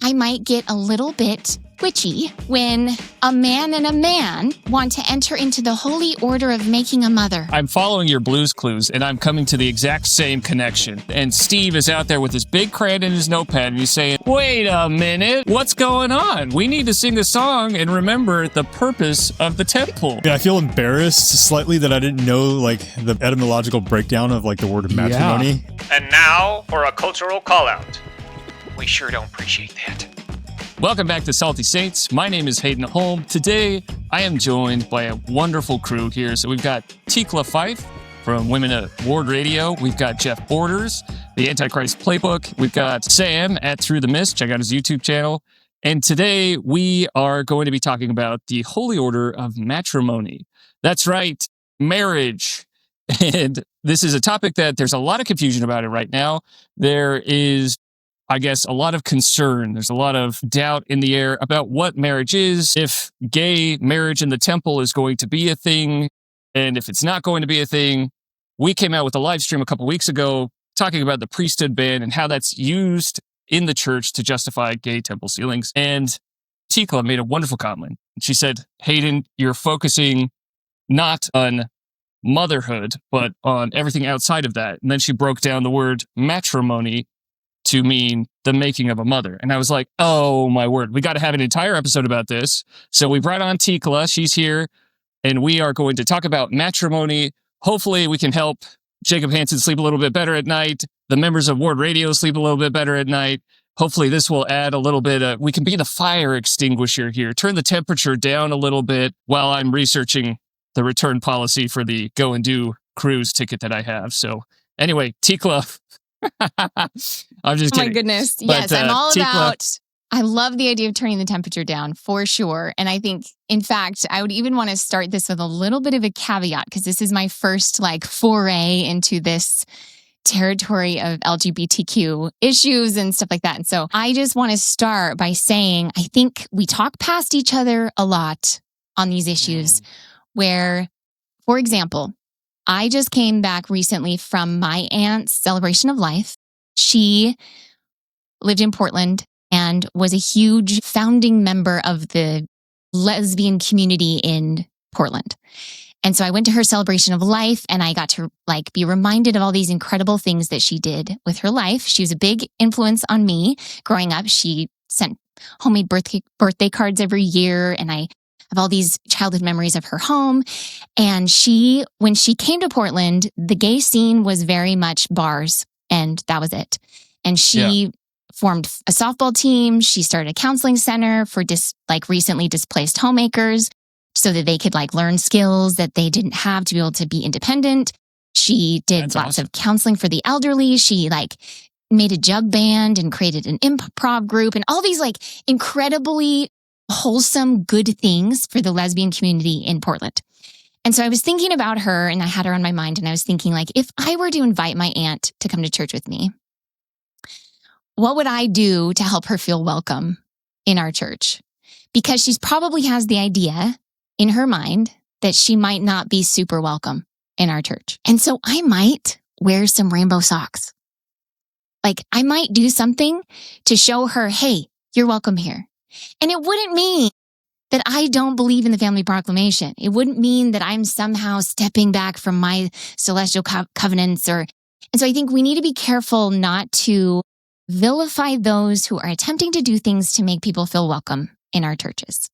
I might get a little bit witchy when a man and a man want to enter into the holy order of making a mother. I'm following your Blues Clues, and I'm coming to the exact same connection. And Steve is out there with his big crayon and his notepad, and he's saying, wait a minute, what's going on? We need to sing a song and remember the purpose of the temple. Yeah, I feel embarrassed slightly that I didn't know, like, the etymological breakdown of, like, the word matrimony. And now for a cultural call-out. We sure don't appreciate that. Welcome back to Salty Saints. My name is Hayden Holm. Today, I am joined by a wonderful crew here. So we've got Tikla Fife from Women at Ward Radio. We've got Jeff Borders, the Antichrist Playbook. We've got Sam at Through the Mist. Check out his YouTube channel. And today, we are going to be talking about the Holy Order of Matrimony. That's right, marriage. And this is a topic that there's a lot of confusion about it right now. There is, I guess, a lot of concern. There's a lot of doubt in the air about what marriage is, if gay marriage in the temple is going to be a thing, and if it's not going to be a thing. We came out with a live stream a couple weeks ago talking about the priesthood ban and how that's used in the church to justify gay temple ceilings. And Tikla made a wonderful comment. She said, Hayden, you're focusing not on motherhood, but on everything outside of that. And then she broke down the word matrimony to mean the making of a mother. And I was like, oh my word, we got to have an entire episode about this. So we brought on Tikla. She's here, and we are going to talk about matrimony. Hopefully we can help Jacob Hansen sleep a little bit better at night. The members of Ward Radio sleep a little bit better at night. Hopefully this will add a little bit of, we can be the fire extinguisher here, turn the temperature down a little bit while I'm researching the return policy for the Go and Do cruise ticket that I have. So anyway, Tikla, I'm just kidding. Oh my goodness. Yes, I'm all about, I love the idea of turning the temperature down for sure. And I think, in fact, I would even want to start this with a little bit of a caveat because this is my first foray into this territory of LGBTQ issues and stuff like that. And so I just want to start by saying, I think we talk past each other a lot on these issues where, for example, I just came back recently from my aunt's celebration of life. She lived in Portland and was a huge founding member of the lesbian community in Portland. And so I went to her celebration of life and I got to be reminded of all these incredible things that she did with her life. She was a big influence on me growing up. She sent homemade birthday cards every year, and I have all these childhood memories of her home. And when she came to Portland, the gay scene was very much bars, and that was it. And she formed a softball team. She started a counseling center for recently displaced homemakers so that they could learn skills that they didn't have to be able to be independent. She did lots of counseling for the elderly. She made a jug band and created an improv group and all these incredibly wholesome, good things for the lesbian community in Portland. And so I was thinking about her, and I had her on my mind, and I was thinking, if I were to invite my aunt to come to church with me, what would I do to help her feel welcome in our church? Because she probably has the idea in her mind that she might not be super welcome in our church. And so I might wear some rainbow socks. I might do something to show her, hey, you're welcome here. And it wouldn't mean that I don't believe in the family proclamation. It wouldn't mean that I'm somehow stepping back from my celestial covenants. And so I think we need to be careful not to vilify those who are attempting to do things to make people feel welcome in our churches,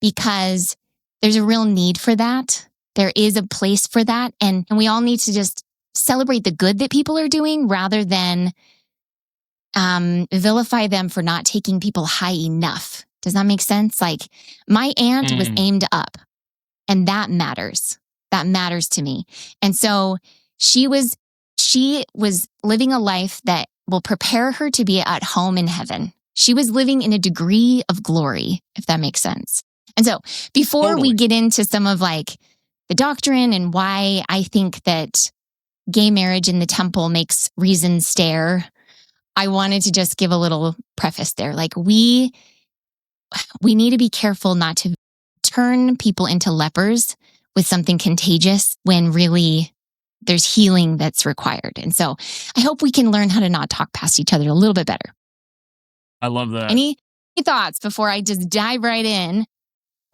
because there's a real need for that. There is a place for that. And we all need to just celebrate the good that people are doing rather than vilify them for not taking people high enough. Does that make sense? My aunt was aimed up, and that matters. That matters to me. And so she was living a life that will prepare her to be at home in heaven. She was living in a degree of glory, if that makes sense. And so before we get into some of the doctrine and why I think that gay marriage in the temple makes reason stare, I wanted to just give a little preface there. We need to be careful not to turn people into lepers with something contagious when really there's healing that's required. And so I hope we can learn how to not talk past each other a little bit better. I love that. Any thoughts before I just dive right in?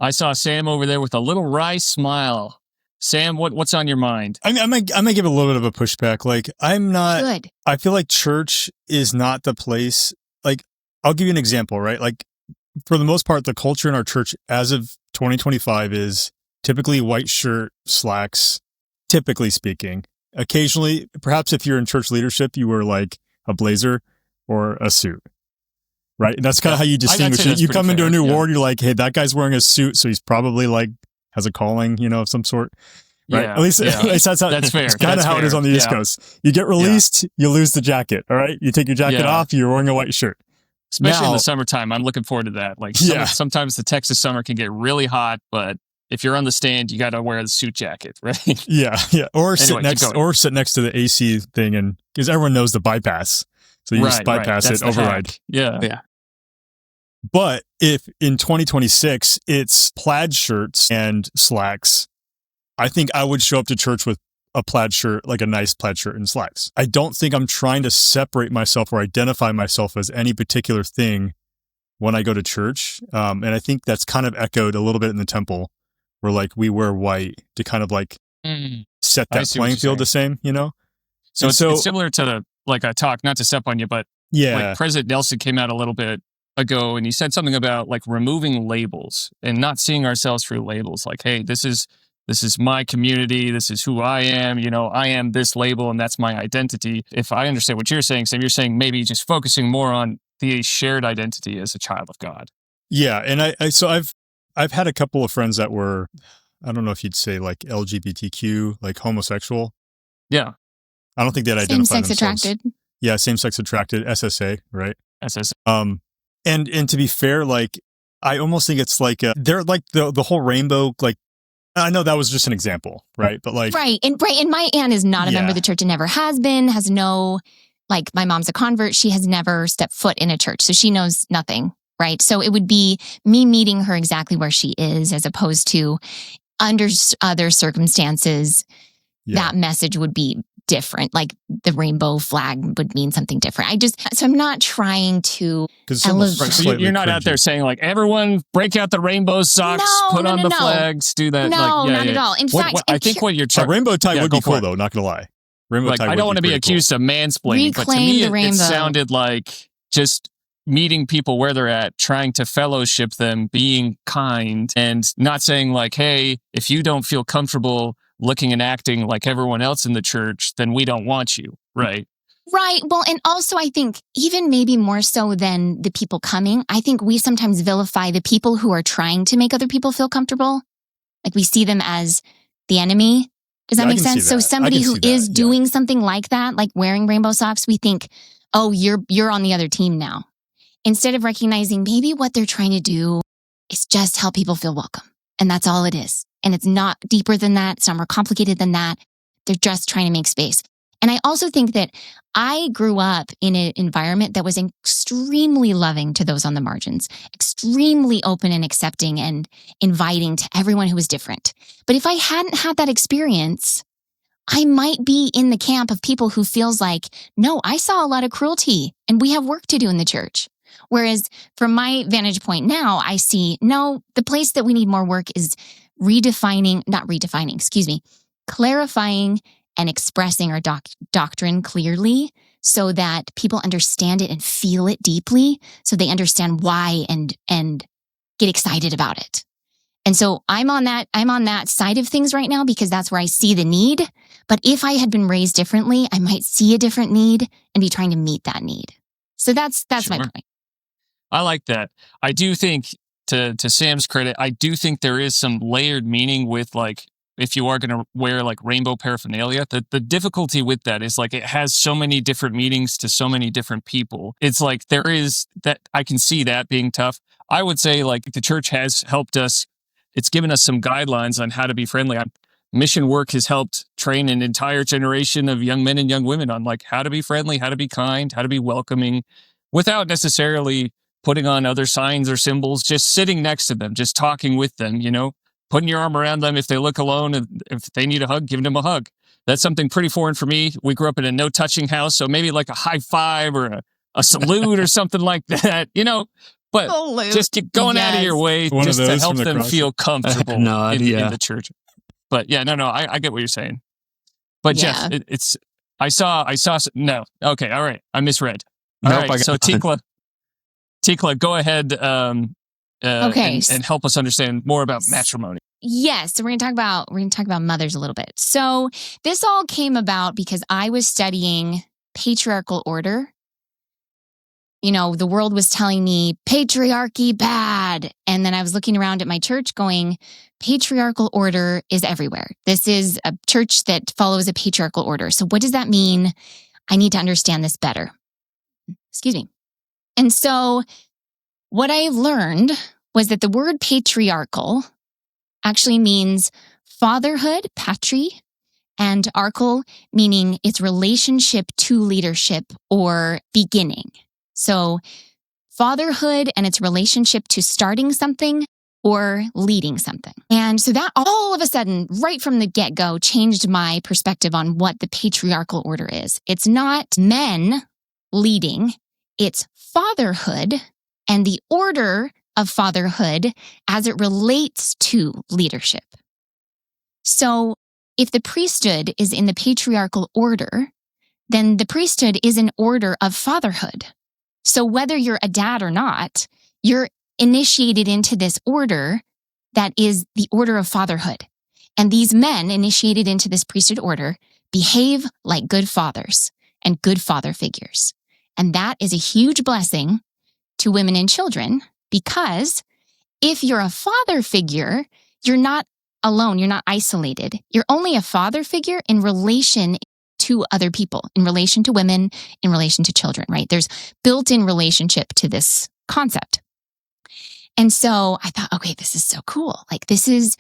I saw Sam over there with a little wry smile. Sam, what's on your mind? I might give a little bit of a pushback. Like, I'm not. Good. I feel like church is not the place. Like, I'll give you an example, right? Like, for the most part, the culture in our church as of 2025 is typically white shirt, slacks, typically speaking. Occasionally, perhaps if you're in church leadership, you wear like a blazer or a suit. Right. And that's kind of how you distinguish it. You come into a new ward, you're like, hey, that guy's wearing a suit, so he's probably like has a calling, of some sort. Right. Yeah, At least that's fair. It's kind of how it is on the East Coast. You get released, you lose the jacket. All right. You take your jacket off, you're wearing a white shirt. Especially in the summertime. I'm looking forward to that. Like sometimes the Texas summer can get really hot, but if you're on the stand, you got to wear the suit jacket, right? Yeah. Or sit next to the AC thing, and because everyone knows the bypass. So you just bypass it, override. Hack. Yeah. But if in 2026 it's plaid shirts and slacks, I think I would show up to church with a plaid shirt, like a nice plaid shirt and slacks. I don't think I'm trying to separate myself or identify myself as any particular thing when I go to church. And I think that's kind of echoed a little bit in the temple, where like we wear white to kind of like set that playing field the same, So it's similar to like a talk, not to step on you, but like President Nelson came out a little bit ago and he said something about like removing labels and not seeing ourselves through labels. Like, hey, this is my community. This is who I am. I am this label and that's my identity. If I understand what you're saying, Sam, you're saying maybe just focusing more on the shared identity as a child of God. Yeah. And I've had a couple of friends that were, I don't know if you'd say like LGBTQ, like homosexual. Yeah. I don't think they'd identify themselves. Same-sex attracted. Yeah, same-sex attracted, SSA, right? SSA. And to be fair, like, I almost think it's like, they're like the whole rainbow, like, I know that was just an example, right? But like... Right. And my aunt is not a member of the church and never has been, has no, like, my mom's a convert. She has never stepped foot in a church. So she knows nothing, right? So it would be me meeting her exactly where she is, as opposed to under other circumstances, that message would be different. Like the rainbow flag would mean something different. So I'm not trying to elevate. So you're not out there saying like, everyone break out the rainbow socks, put on the flags, do that. No, not at all. In fact, I think what you're trying... A rainbow tie would be cool though, not gonna lie. Rainbow tie I don't want to be accused of mansplaining, but to me it sounded like just meeting people where they're at, trying to fellowship them, being kind, and not saying like, hey, if you don't feel comfortable looking and acting like everyone else in the church, then we don't want you, right? Right. Well, and also I think even maybe more so than the people coming, I think we sometimes vilify the people who are trying to make other people feel comfortable. Like we see them as the enemy. Does that make sense? So somebody who is doing something like that, like wearing rainbow socks, we think, oh, you're on the other team now. Instead of recognizing maybe what they're trying to do is just help people feel welcome. And that's all it is. And it's not deeper than that. It's not more complicated than that. They're just trying to make space. And I also think that I grew up in an environment that was extremely loving to those on the margins, extremely open and accepting and inviting to everyone who was different. But if I hadn't had that experience, I might be in the camp of people who feels like, no, I saw a lot of cruelty and we have work to do in the church. Whereas from my vantage point now, I see, no, the place that we need more work is clarifying and expressing our doctrine clearly so that people understand it and feel it deeply, so they understand why and get excited about it. And so I'm on that side of things right now because that's where I see the need. But if I had been raised differently, I might see a different need and be trying to meet that need. So that's my point. I like that. I do think, to Sam's credit, I do think there is some layered meaning with like, if you are going to wear like rainbow paraphernalia, the difficulty with that is like, it has so many different meanings to so many different people. It's like, there is that, I can see that being tough. I would say like the church has helped us. It's given us some guidelines on how to be friendly. Mission work has helped train an entire generation of young men and young women on like how to be friendly, how to be kind, how to be welcoming, without necessarily putting on other signs or symbols, just sitting next to them, just talking with them, putting your arm around them if they look alone, and if they need a hug, giving them a hug. That's something pretty foreign for me. We grew up in a no-touching house, so maybe like a high five or a salute or something like that, but Salute. just keep going out of your way One of just to those help from the them cross. feel comfortable Nod, in yeah. the church. But yeah, no, I get what you're saying. But Yeah. Jeff, I saw, no. Okay. All right. I misread. All Nope, right. So Tikla, go ahead, Okay. and help us understand more about matrimony. Yes, so we're gonna talk about mothers a little bit. So this all came about because I was studying patriarchal order. The world was telling me patriarchy bad, and then I was looking around at my church going, patriarchal order is everywhere. This is a church that follows a patriarchal order. So what does that mean? I need to understand this better. Excuse me. And so what I've learned was that the word patriarchal actually means fatherhood, patri, and archal, meaning its relationship to leadership or beginning. So fatherhood and its relationship to starting something or leading something. And so that all of a sudden, right from the get-go, changed my perspective on what the patriarchal order is. It's not men leading, it's fatherhood and the order of fatherhood as it relates to leadership. So if the priesthood is in the patriarchal order, then the priesthood is an order of fatherhood. So whether you're a dad or not, you're initiated into this order that is the order of fatherhood. And these men initiated into this priesthood order behave like good fathers and good father figures. And that is a huge blessing to women and children, because if you're a father figure, you're not alone, you're not isolated. You're only a father figure in relation to other people, in relation to women, in relation to children, right? There's built-in relationship to this concept. And so I thought, okay, this is so cool. Like this is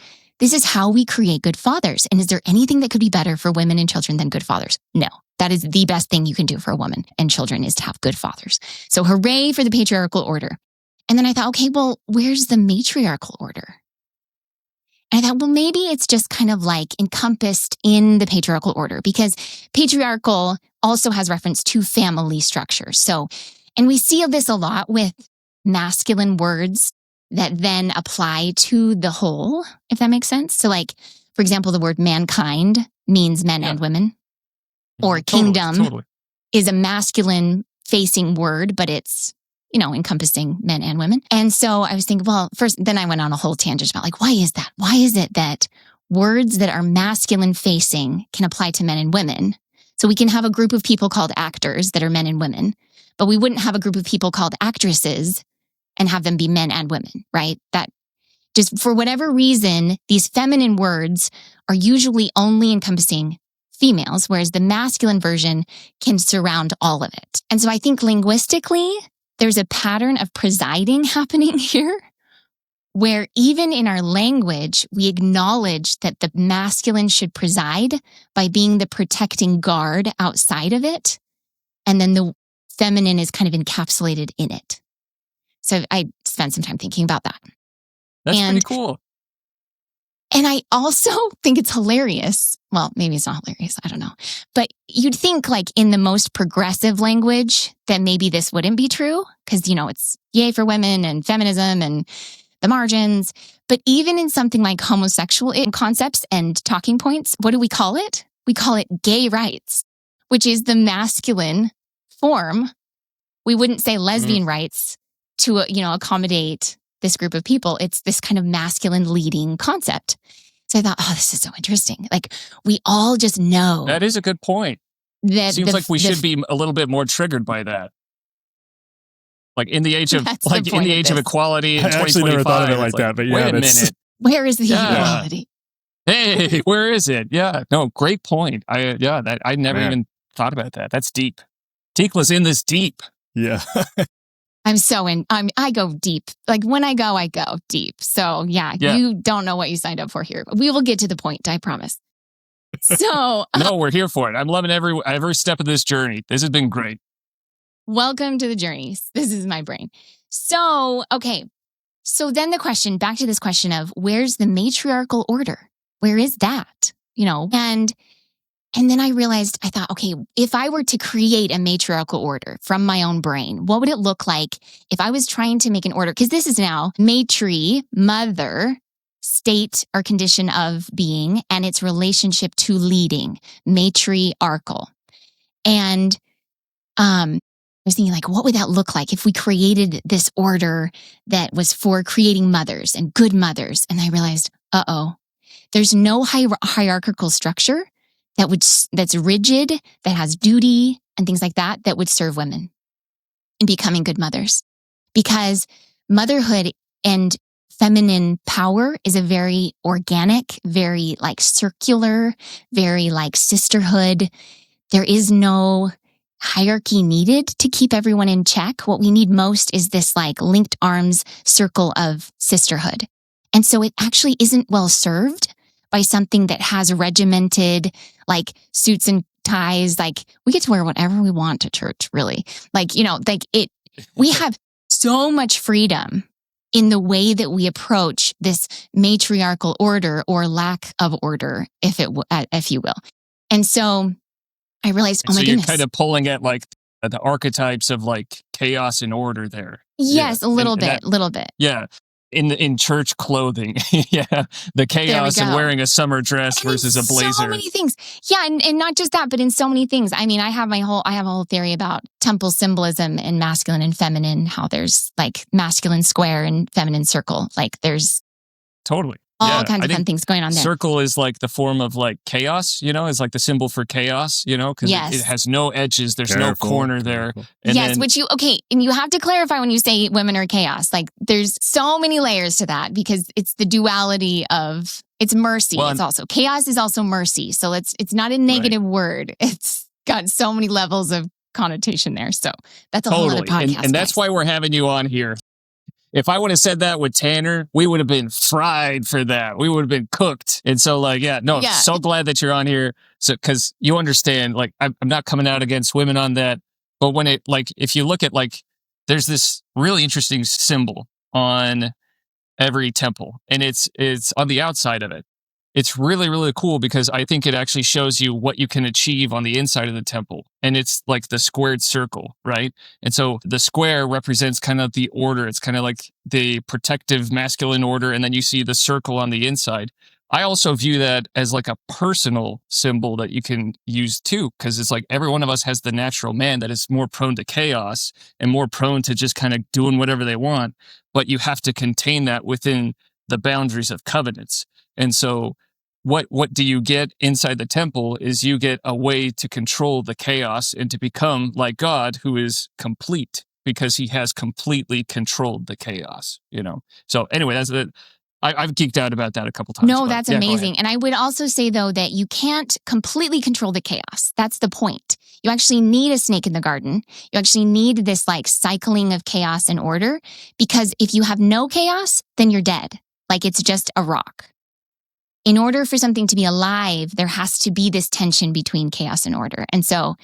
how we create good fathers. And is there anything that could be better for women and children than good fathers? No. That is the best thing you can do for a woman and children, is to have good fathers. So hooray for the patriarchal order. And then I thought, okay, well, where's the matriarchal order? And I thought, well, maybe it's just kind of like encompassed in the patriarchal order, because patriarchal also has reference to family structure. So, and we see this a lot with masculine words that then apply to the whole, if that makes sense. So like, for example, the word mankind means men and women, or kingdom Totally. is a masculine facing word, but it's, encompassing men and women. And so I was thinking, well, first, then I went on a whole tangent about like, why is that? Why is it that words that are masculine facing can apply to men and women? So we can have a group of people called actors that are men and women, but we wouldn't have a group of people called actresses and have them be men and women, right? That just for whatever reason, these feminine words are usually only encompassing females, whereas the masculine version can surround all of it. And so I think linguistically, there's a pattern of presiding happening here, where even in our language, we acknowledge that the masculine should preside by being the protecting guard outside of it, and then the feminine is kind of encapsulated in it. So I spent some time thinking about that. That's pretty cool. And I also think it's hilarious. Well, maybe it's not hilarious. I don't know. But you'd think like in the most progressive language that maybe this wouldn't be true, because, it's yay for women and feminism and the margins. But even in something like homosexual concepts and talking points, what do we call it? We call it gay rights, which is the masculine form. We wouldn't say lesbian rights to, accommodate this group of people. It's this kind of masculine leading concept. So I thought, oh, this is so interesting. Like we all just know. That is a good point. That Seems like we should be a little bit more triggered by that. Like in the age of equality in I actually never 2025. thought of it like that, but yeah, wait a minute. Where is the equality? Hey, where is it? Yeah, no, great point. I never even thought about that. That's deep. Tikla's in this deep. Yeah. I go deep. Like when I go deep. So yeah, you don't know what you signed up for here. We will get to the point, I promise. So no, we're here for it. I'm loving every step of this journey. This has been great. Welcome to the journeys. This is my brain. So, okay. So then back to this question of where's the matriarchal order? Where is that? And And then I realized, I thought, okay, if I were to create a matriarchal order from my own brain, what would it look like if I was trying to make an order? Because this is now matri, mother, state or condition of being, and its relationship to leading, matriarchal. And I was thinking, like, what would that look like if we created this order that was for creating mothers and good mothers? And I realized, there's no hierarchical structure that's rigid, that has duty and things like that would serve women in becoming good mothers. Because motherhood and feminine power is a very organic, very like circular, very like sisterhood. There is no hierarchy needed to keep everyone in check. What we need most is this like linked arms circle of sisterhood. And so it actually isn't well served by something that has regimented like suits and ties. Like we get to wear whatever we want to church, really. Like, we have so much freedom in the way that we approach this matriarchal order or lack of order, if you will. And so I realized, oh my goodness. So you're kind of pulling at like the archetypes of like chaos and order there. Yes, yeah. a little bit. Yeah. In church clothing. Yeah. The chaos of wearing a summer dress versus a blazer. So many things. Yeah. And not just that, but in so many things. I mean, I have a whole theory about temple symbolism and masculine and feminine, how there's like masculine square and feminine circle. Like there's totally all kinds of fun things going on there. Circle is like the form of like chaos, is like the symbol for chaos, because it has no edges. There's no corner there. And and you have to clarify when you say women are chaos. Like there's so many layers to that because it's the duality of, it's mercy. Well, it's also, chaos is also mercy. So it's not a negative word. It's got so many levels of connotation there. So that's a whole other podcast. And that's why we're having you on here. If I would have said that with Tanner, we would have been fried for that. We would have been cooked. And so so glad that you're on here. So, cause you understand, like, I'm not coming out against women on that, but when if you look at there's this really interesting symbol on every temple and it's on the outside of it. It's really, really cool because I think it actually shows you what you can achieve on the inside of the temple. And it's like the squared circle, right? And so the square represents kind of the order. It's kind of like the protective masculine order. And then you see the circle on the inside. I also view that as like a personal symbol that you can use too, because it's like every one of us has the natural man that is more prone to chaos and more prone to just kind of doing whatever they want. But you have to contain that within the boundaries of covenants. And so what do you get inside the temple is you get a way to control the chaos and to become like God, who is complete because he has completely controlled the chaos, So anyway, I've geeked out about that a couple times. No, that's amazing. And I would also say, though, that you can't completely control the chaos. That's the point. You actually need a snake in the garden. You actually need this like cycling of chaos and order, because if you have no chaos, then you're dead. Like it's just a rock. In order for something to be alive, there has to be this tension between chaos and order. And so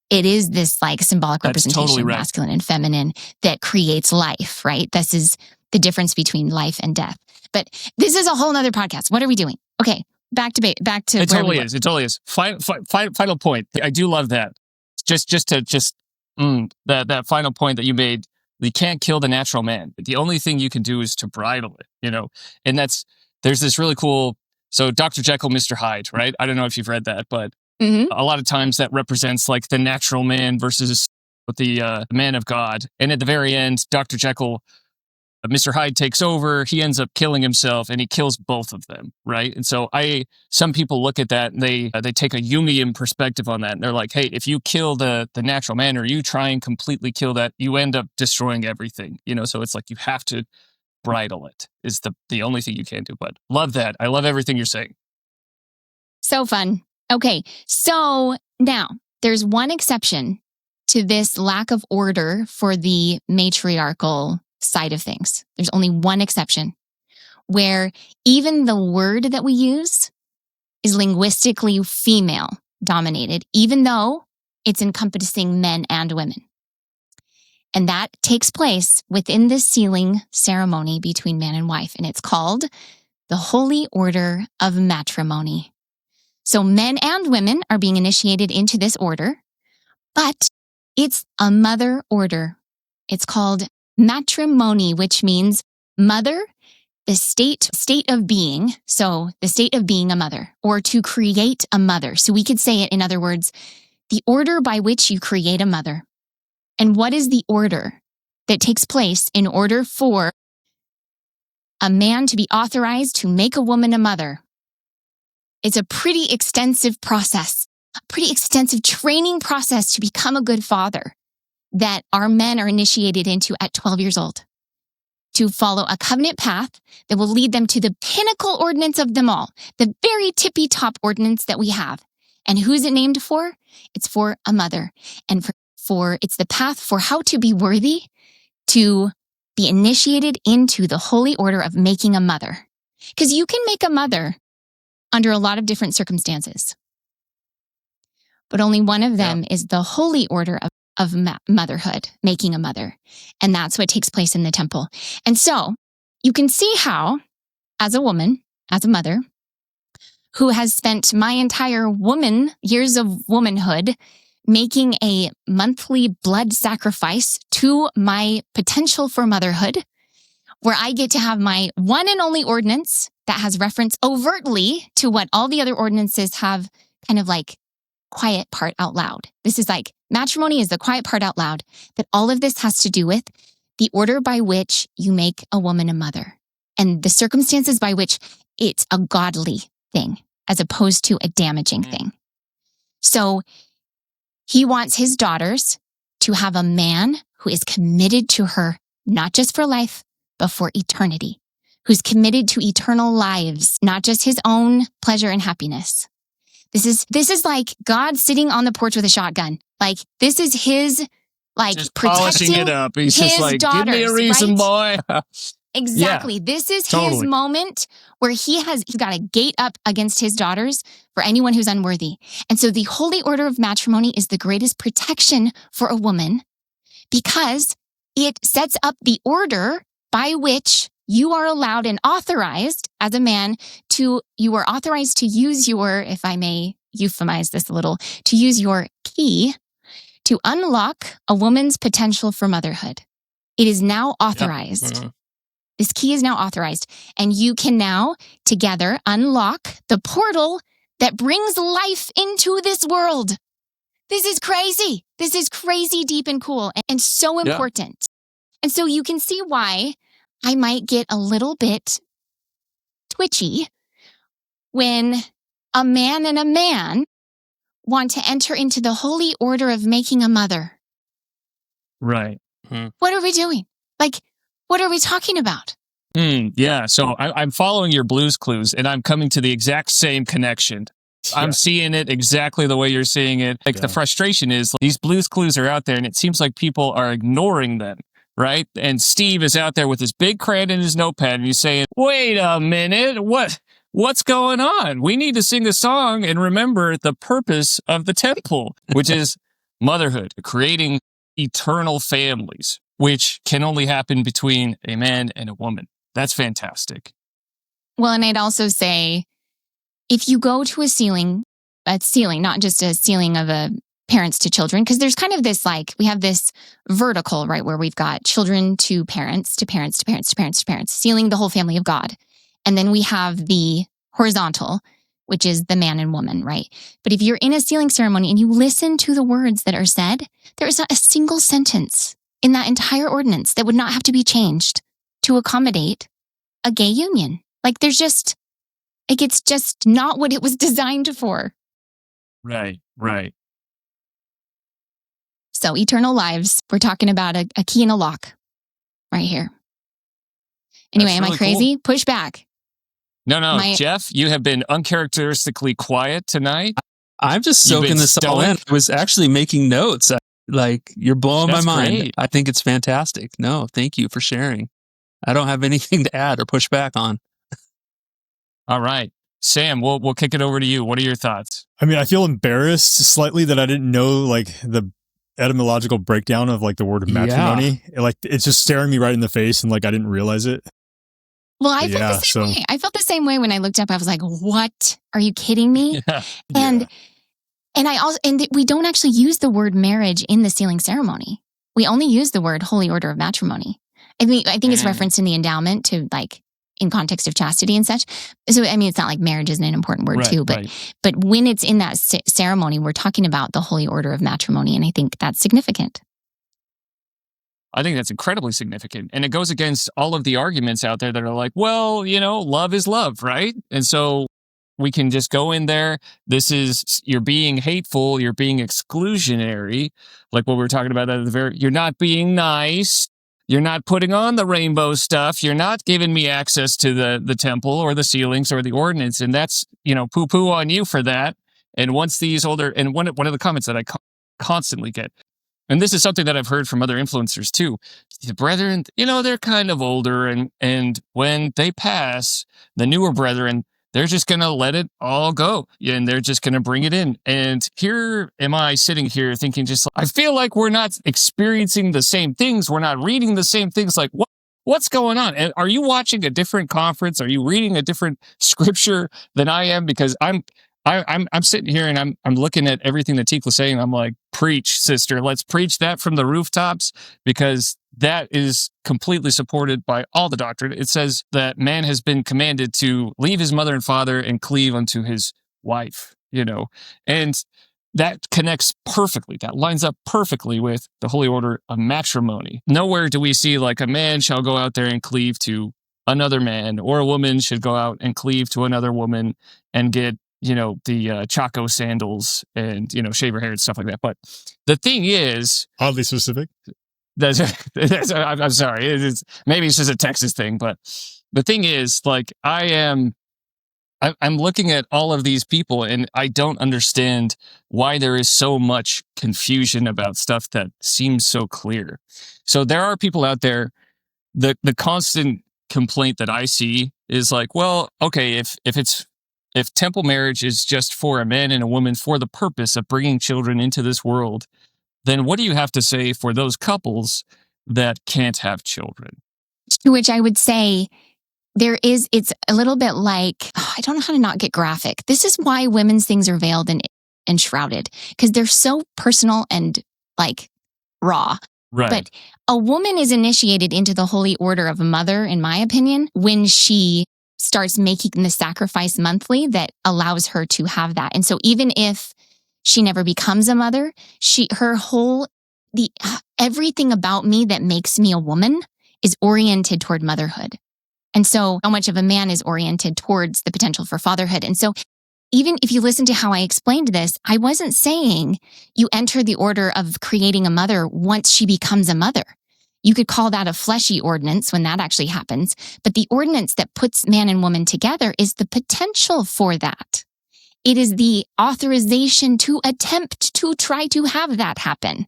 it is this like symbolic representation of masculine and feminine that creates life, right? This is the difference between life and death. But this is a whole nother podcast. What are we doing? Okay, back to It totally is. It totally is. Final point. I do love that. That final point that you made. You can't kill the natural man. The only thing you can do is to bridle it, And there's this really cool. So Dr. Jekyll, Mr. Hyde, right? I don't know if you've read that, but a lot of times that represents like the natural man versus the man of God. And at the very end, Dr. Jekyll, Mr. Hyde takes over. He ends up killing himself, and he kills both of them, right? And so some people look at that and they take a Jungian perspective on that, and they're like, hey, if you kill the natural man or you try and completely kill that, you end up destroying everything, So it's like you have to bridle it is the only thing you can do. But love that. I love everything you're saying. So fun. Okay, so now there's one exception to this lack of order for the matriarchal side of things. There's only one exception where even the word that we use is linguistically female dominated, even though it's encompassing men and women. And that takes place within this sealing ceremony between man and wife. And it's called the Holy Order of Matrimony. So men and women are being initiated into this order, but it's a mother order. It's called matrimony, which means mother, the state of being. So the state of being a mother, or to create a mother. So we could say it in other words, the order by which you create a mother. And what is the order that takes place in order for a man to be authorized to make a woman a mother? It's a pretty extensive process, a pretty extensive training process to become a good father that our men are initiated into at 12 years old, to follow a covenant path that will lead them to the pinnacle ordinance of them all, the very tippy top ordinance that we have. And who's it named for? It's for a mother. And for it's the path for how to be worthy to be initiated into the holy order of making a mother. Because you can make a mother under a lot of different circumstances. But only one of them is the holy order of motherhood, making a mother. And that's what takes place in the temple. And so you can see how, as a woman, as a mother, who has spent my entire years of womanhood making a monthly blood sacrifice to my potential for motherhood, where I get to have my one and only ordinance that has reference overtly to what all the other ordinances have kind of like quiet part out loud. This is like matrimony is the quiet part out loud, that all of this has to do with the order by which you make a woman a mother and the circumstances by which it's a godly thing as opposed to a damaging thing. So he wants his daughters to have a man who is committed to her, not just for life, but for eternity, who's committed to eternal lives, not just his own pleasure and happiness. This is like God sitting on the porch with a shotgun. Like, this is his, like, just protecting polishing it up. He's his just like, daughters, give me a reason, right? boy. Exactly. Yeah, This is his totally. moment where he's got a gate up against his daughters for anyone who's unworthy. And so the holy order of matrimony is the greatest protection for a woman because it sets up the order by which you are allowed and authorized as a man you are authorized to use your, if I may euphemize this a little, to use your key to unlock a woman's potential for motherhood. It is now authorized. Yep. This key is now authorized, and you can now together unlock the portal that brings life into this world. This is crazy. This is crazy deep and cool and so important. And so you can see why I might get a little bit twitchy when a man and a man want to enter into the holy order of making a mother. Right. What are we doing? Like, what are we talking about? Yeah, so I'm following your Blues Clues, and I'm coming to the exact same connection. I'm seeing it exactly the way you're seeing it. Like, the frustration is these Blues Clues are out there, and it seems like people are ignoring them, right? And Steve is out there with his big crayon and his notepad, and he's saying, wait a minute, what's going on? We need to sing a song and remember the purpose of the temple, which is motherhood, creating eternal families, which can only happen between a man and a woman. That's fantastic. Well, and I'd also say, if you go to a ceiling, not just a ceiling of a parents to children, because there's kind of this, like, we have this vertical, right, where we've got children to parents, to parents, to parents, to parents, to parents, sealing the whole family of God. And then we have the horizontal, which is the man and woman, right? But if you're in a sealing ceremony and you listen to the words that are said, there is not a single sentence in that entire ordinance that would not have to be changed to accommodate a gay union. Like, it's just not what it was designed for. Right. So eternal lives, we're talking about a key and a lock right here. Anyway, That's am really I crazy? cool. Push back. No, Jeff, you have been uncharacteristically quiet tonight. I'm just soaking this all in. I was actually making notes. You're blowing my mind. Great. I think it's fantastic. No, thank you for sharing. I don't have anything to add or push back on. All right. Sam, we'll kick it over to you. What are your thoughts? I mean, I feel embarrassed slightly that I didn't know, like, the etymological breakdown of, like, the word of matrimony. Like, it's just staring me right in the face and, like, I didn't realize it. Well, I felt the same way. I felt the same way when I looked up. I was like, "What? Are you kidding me?" Yeah. And we don't actually use the word marriage in the sealing ceremony. We only use the word Holy Order of Matrimony. I think it's referenced in the endowment to like in context of chastity and such. So it's not like marriage isn't an important word too, but when it's in that ceremony, we're talking about the Holy Order of Matrimony, and I think that's significant. I think that's incredibly significant. And it goes against all of the arguments out there that are like, well, love is love, right? And so we can just go in there. You're being hateful. You're being exclusionary. Like what we were talking about at the you're not being nice. You're not putting on the rainbow stuff. You're not giving me access to the temple or the ceilings or the ordinance. And that's, poo-poo on you for that. And once these older, and one of the comments that I constantly get, and this is something that I've heard from other influencers too. The brethren, they're kind of older, and when they pass, the newer brethren, they're just going to let it all go, and they're just going to bring it in. And here am I sitting here thinking, I feel like we're not experiencing the same things. We're not reading the same things. Like, what's going on? And are you watching a different conference? Are you reading a different scripture than I am? Because I'm sitting here and I'm looking at everything that Tikla's saying. I'm like, preach, sister. Let's preach that from the rooftops, because that is completely supported by all the doctrine. It says that man has been commanded to leave his mother and father and cleave unto his wife, and that connects perfectly. That lines up perfectly with the Holy Order of Matrimony. Nowhere do we see like a man shall go out there and cleave to another man, or a woman should go out and cleave to another woman and get the Chaco sandals and, shave her hair and stuff like that. But the thing is... Oddly specific. I'm sorry. Maybe it's just a Texas thing, but the thing is, like, I'm looking at all of these people and I don't understand why there is so much confusion about stuff that seems so clear. So there are people out there, the constant complaint that I see is like, well, okay, if temple marriage is just for a man and a woman for the purpose of bringing children into this world, then what do you have to say for those couples that can't have children? To which I would say it's a little bit like, I don't know how to not get graphic. This is why women's things are veiled and shrouded, because they're so personal and like raw. Right. But a woman is initiated into the holy order of a mother, in my opinion, when she starts making the sacrifice monthly that allows her to have that. And so even if she never becomes a mother, everything about me that makes me a woman is oriented toward motherhood. And so much of a man is oriented towards the potential for fatherhood. And so even if you listen to how I explained this, I wasn't saying you enter the order of creating a mother once she becomes a mother. You could call that a fleshy ordinance when that actually happens. But the ordinance that puts man and woman together is the potential for that. It is the authorization to attempt to try to have that happen.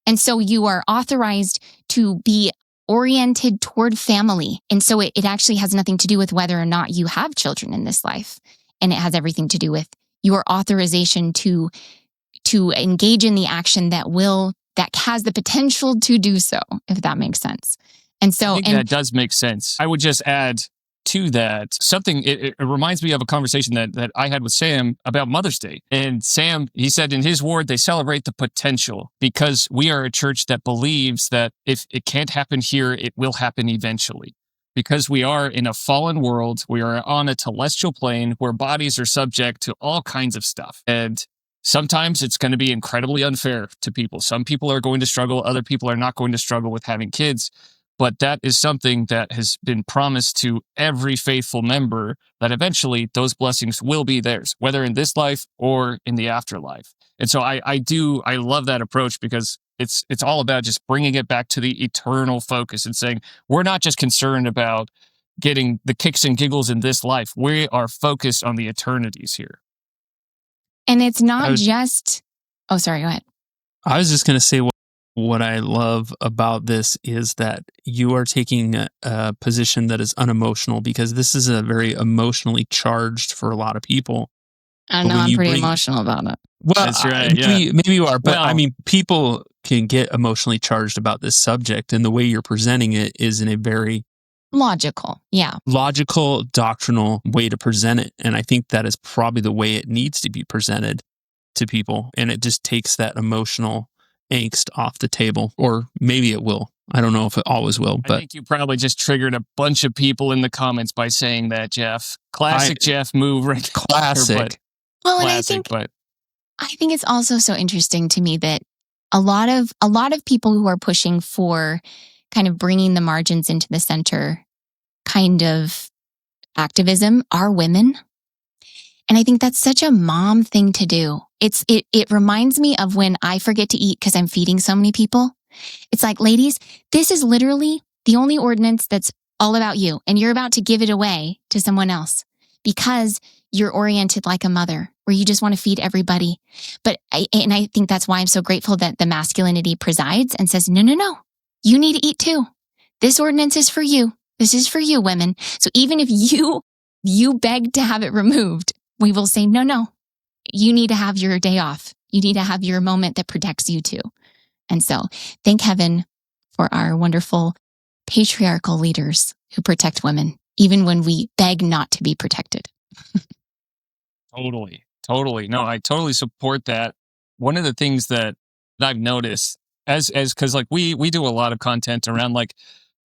And so you are authorized to be oriented toward family. And so it actually has nothing to do with whether or not you have children in this life. And it has everything to do with your authorization to engage in the action that has the potential to do so, if that makes sense. And so that does make sense. I would just add to that something. It reminds me of a conversation that I had with Sam about Mother's Day. And Sam, he said in his ward, they celebrate the potential, because we are a church that believes that if it can't happen here, it will happen eventually. Because we are in a fallen world, we are on a telestial plane where bodies are subject to all kinds of stuff. And sometimes it's going to be incredibly unfair to people. Some people are going to struggle. Other people are not going to struggle with having kids. But that is something that has been promised to every faithful member, that eventually those blessings will be theirs, whether in this life or in the afterlife. And so I love that approach, because it's all about just bringing it back to the eternal focus and saying, we're not just concerned about getting the kicks and giggles in this life. We are focused on the eternities here. And it's not just... Oh, sorry, go ahead. I was just going to say what I love about this is that you are taking a position that is unemotional, because this is a very emotionally charged for a lot of people. I know, I'm pretty emotional about it. Well, that's right. Maybe you are, but I mean, people can get emotionally charged about this subject, and the way you're presenting it is in a very Logical. Yeah. Logical, doctrinal way to present it. And I think that is probably the way it needs to be presented to people. And it just takes that emotional angst off the table. Or maybe it will. I don't know if it always will. But I think you probably just triggered a bunch of people in the comments by saying that, Jeff. Classic Jeff move right there. Classic. Well, Classic, and I think it's also so interesting to me that a lot of people who are pushing for kind of bringing the margins into the center kind of activism are women. And I think that's such a mom thing to do. It reminds me of when I forget to eat because I'm feeding so many people. It's like, ladies, this is literally the only ordinance that's all about you. And you're about to give it away to someone else because you're oriented like a mother where you just want to feed everybody. I think that's why I'm so grateful that the masculinity presides and says, no, you need to eat too. This ordinance is for you. This is for you, women. So even if you beg to have it removed, we will say, no, you need to have your day off. You need to have your moment that protects you too. And so thank heaven for our wonderful patriarchal leaders who protect women, even when we beg not to be protected. Totally. No, I totally support that. One of the things that I've noticed because like we do a lot of content around like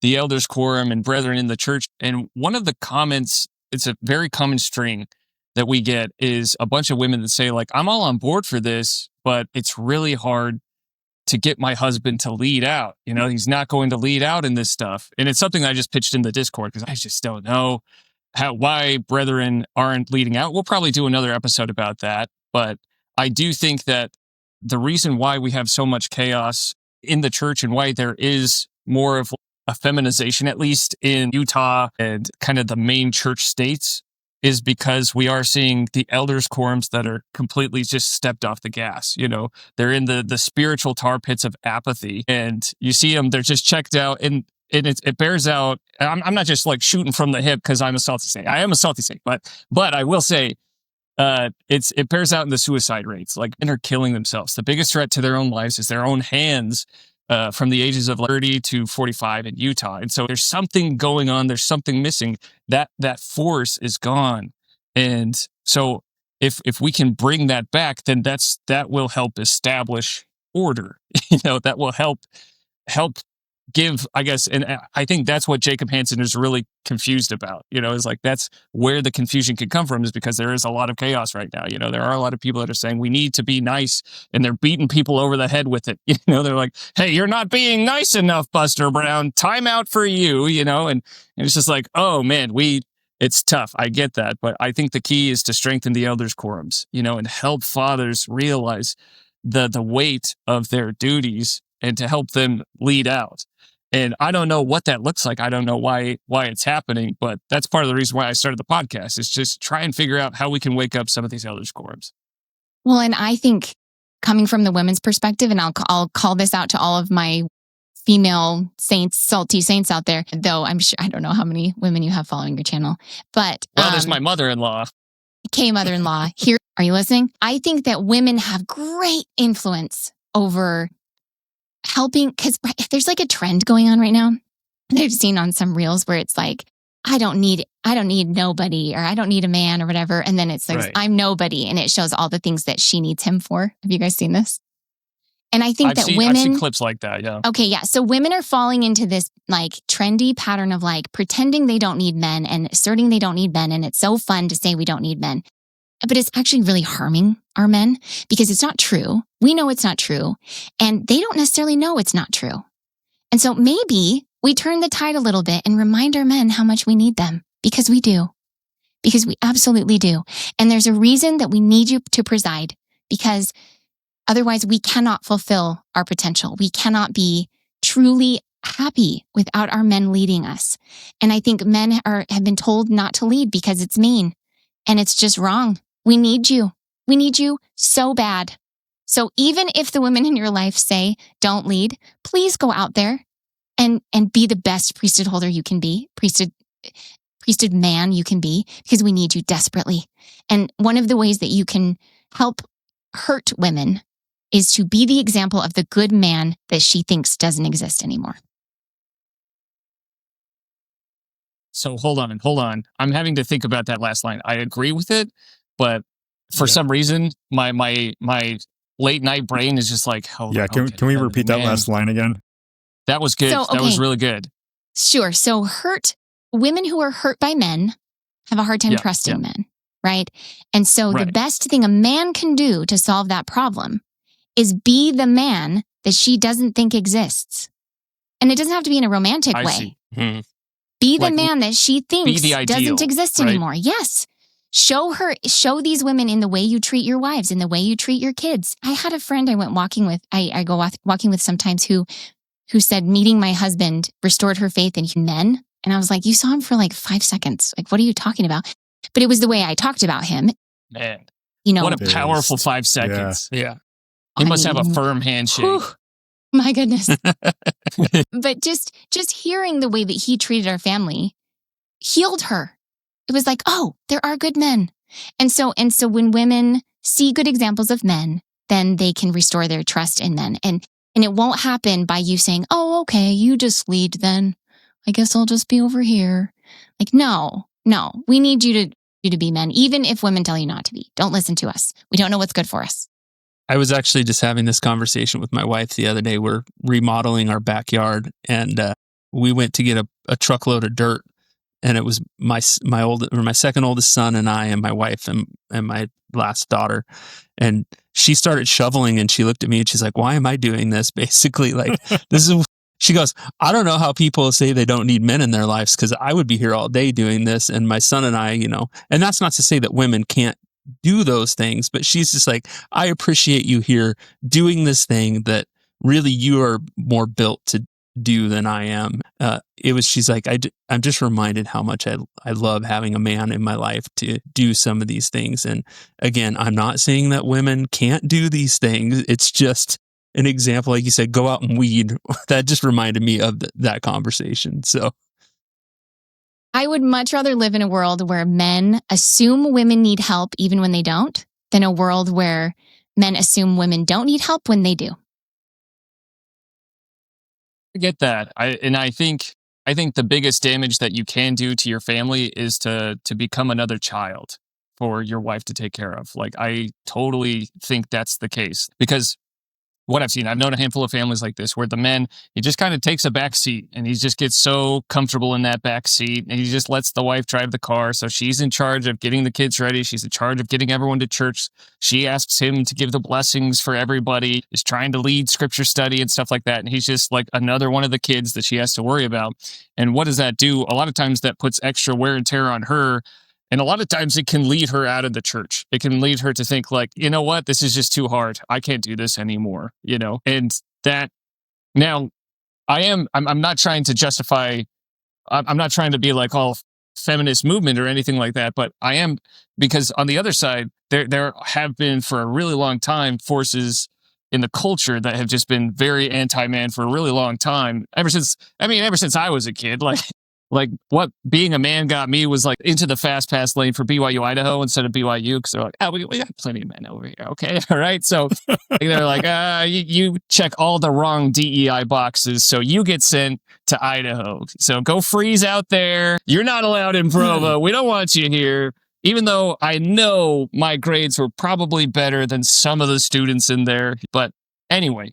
the elders quorum and brethren in the church. And one of the comments, it's a very common string that we get is a bunch of women that say like, I'm all on board for this, but it's really hard to get my husband to lead out. You know, he's not going to lead out in this stuff. And it's something I just pitched in the Discord because I just don't know why brethren aren't leading out. We'll probably do another episode about that. But I do think that the reason why we have so much chaos in the church and why there is more of a feminization, at least in Utah and kind of the main church states, is because we are seeing the elders quorums that are completely just stepped off the gas. You know, they're in the spiritual tar pits of apathy, and you see them, they're just checked out, and it bears out. I'm not just like shooting from the hip because I'm a salty saint. I am a salty saint, but I will say it bears out in the suicide rates. Like, men are killing themselves. The biggest threat to their own lives is their own hands. From the ages of 30 to 45 in Utah. And so there's something going on. There's something missing. That force is gone. And so if we can bring that back, then that will help establish order. You know, that will help give, I guess, and I think that's what Jacob Hansen is really confused about. You know, is like that's where the confusion could come from, is because there is a lot of chaos right now. You know, there are a lot of people that are saying we need to be nice, and they're beating people over the head with it. You know, they're like, hey, you're not being nice enough, Buster Brown. Time out for you, you know, and it's just like, oh man, it's tough. I get that. But I think the key is to strengthen the elders quorums, you know, and help fathers realize the weight of their duties and to help them lead out. And I don't know what that looks like. I don't know why it's happening, but that's part of the reason why I started the podcast, is just try and figure out how we can wake up some of these elders quorums. Well, and I think coming from the women's perspective, and I'll call this out to all of my female saints, salty saints out there, though I'm sure, I don't know how many women you have following your channel, but there's my mother-in-law. Okay, mother-in-law, here, are you listening? I think that women have great influence over helping, because there's like a trend going on right now that I've seen on some reels where it's like, I don't need nobody, or I don't need a man, or whatever. And then it's like, right, I'm nobody. And it shows all the things that she needs him for. Have you guys seen this? And I think I've seen clips like that. Yeah. Okay. Yeah. So women are falling into this like trendy pattern of like pretending they don't need men and asserting they don't need men. And it's so fun to say we don't need men, but it's actually really harming our men because it's not true. We know it's not true, and they don't necessarily know it's not true. And so maybe we turn the tide a little bit and remind our men how much we need them, because we do, because we absolutely do. And there's a reason that we need you to preside, because otherwise we cannot fulfill our potential. We cannot be truly happy without our men leading us. And I think men have been told not to lead because it's mean, and it's just wrong. We need you. We need you so bad. So even if the women in your life say, don't lead, please go out there and be the best priesthood holder you can be, priesthood man you can be, because we need you desperately. And one of the ways that you can help hurt women is to be the example of the good man that she thinks doesn't exist anymore. So hold on. I'm having to think about that last line. I agree with it, but for some reason, my late night brain is just like, hold on. Can we repeat that last line again? That was good. So, That was really good. Sure. So women who are hurt by men have a hard time trusting men, right? And so the best thing a man can do to solve that problem is be the man that she doesn't think exists. And it doesn't have to be in a romantic way. Be the man that she thinks doesn't exist anymore. Yes. Show these women in the way you treat your wives, in the way you treat your kids. I had a friend I went walking with, I go walking with sometimes who said meeting my husband restored her faith in men. And I was like, you saw him for like 5 seconds. Like, what are you talking about? But it was the way I talked about him. Man, what a powerful 5 seconds. Yeah. He must have a firm handshake. Whew, my goodness. But just hearing the way that he treated our family healed her. It was like, oh, there are good men. And so when women see good examples of men, then they can restore their trust in men. And it won't happen by you saying, oh, okay, you just lead then. I guess I'll just be over here. Like, no, we need you to be men, even if women tell you not to be. Don't listen to us. We don't know what's good for us. I was actually just having this conversation with my wife the other day. We're remodeling our backyard, and we went to get a truckload of dirt, and it was my second oldest son and I and my wife and my last daughter, and she started shoveling, and she looked at me and she's like, "Why am I doing this?" Basically, like this is. She goes, I don't know how people say they don't need men in their lives because I would be here all day doing this. And my son and I, and that's not to say that women can't do those things, but she's just like, I appreciate you here doing this thing that really you are more built to do than I am. She's like, I'm just reminded how much I love having a man in my life to do some of these things. And again, I'm not saying that women can't do these things. It's just an example, like you said, go out and weed. That just reminded me of that conversation. So I would much rather live in a world where men assume women need help even when they don't, than a world where men assume women don't need help when they do. I get that. I think the biggest damage that you can do to your family is to become another child for your wife to take care of. Like, I totally think that's the case, because what I've seen, I've known a handful of families like this where the man, he just kind of takes a back seat and he just gets so comfortable in that back seat and he just lets the wife drive the car. So she's in charge of getting the kids ready. She's in charge of getting everyone to church. She asks him to give the blessings for everybody, is trying to lead scripture study and stuff like that. And he's just like another one of the kids that she has to worry about. And what does that do? A lot of times that puts extra wear and tear on her. And a lot of times it can lead her out of the church. It can lead her to think like, you know what, this is just too hard. I can't do this anymore, And that, now, I'm not trying to justify, I'm not trying to be like all feminist movement or anything like that, but I am, because on the other side, there have been for a really long time forces in the culture that have just been very anti-man for a really long time. Ever since I was a kid, like what being a man got me was like into the fast pass lane for BYU Idaho instead of BYU, because they're like, oh, we got plenty of men over here. Okay. All right. So they're like, you check all the wrong DEI boxes. So you get sent to Idaho. So go freeze out there. You're not allowed in Provo. We don't want you here. Even though I know my grades were probably better than some of the students in there. But anyway,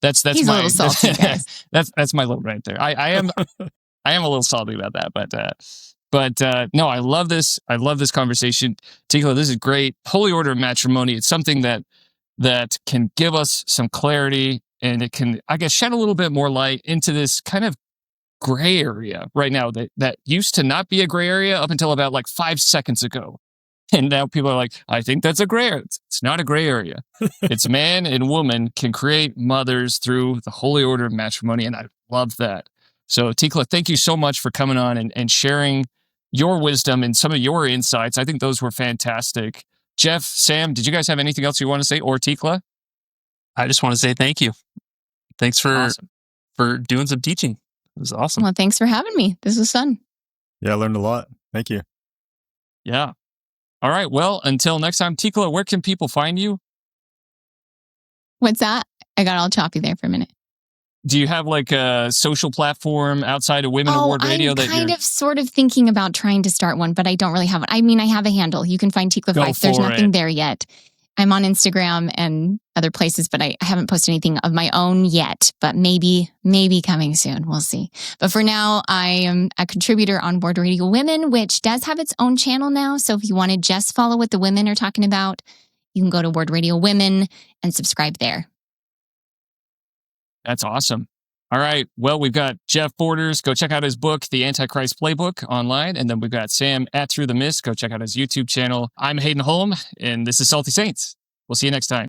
that's He's my, a little salty, guys. that's my little right there. I am a little salty about that, but no, I love this. I love this conversation. Tikla, this is great. Holy Order of Matrimony. It's something that can give us some clarity, and it can, I guess, shed a little bit more light into this kind of gray area right now that used to not be a gray area up until about like 5 seconds ago. And now people are like, I think that's a gray area. It's not a gray area. It's man and woman can create mothers through the Holy Order of Matrimony, and I love that. So, Tikla, thank you so much for coming on and sharing your wisdom and some of your insights. I think those were fantastic. Jeff, Sam, did you guys have anything else you want to say, or Tikla? I just want to say thank you. Thanks for doing some teaching. It was awesome. Well, thanks for having me. This was fun. Yeah, I learned a lot. Thank you. Yeah. All right. Well, until next time, Tikla, where can people find you? What's that? I got all choppy there for a minute. Do you have like a social platform outside of Women Award Radio? I'm kind of sort of thinking about trying to start one, but I don't really have one. I mean, I have a handle. You can find Tikla 5. There's nothing there yet. I'm on Instagram and other places, but I haven't posted anything of my own yet, but maybe coming soon. We'll see. But for now, I am a contributor on Ward Radio Women, which does have its own channel now. So if you want to just follow what the women are talking about, you can go to Ward Radio Women and subscribe there. That's awesome. All right. Well, we've got Jeff Borders. Go check out his book, The Antichrist Playbook, online. And then we've got Sam at Through the Mist. Go check out his YouTube channel. I'm Hayden Holm, and this is Salty Saints. We'll see you next time.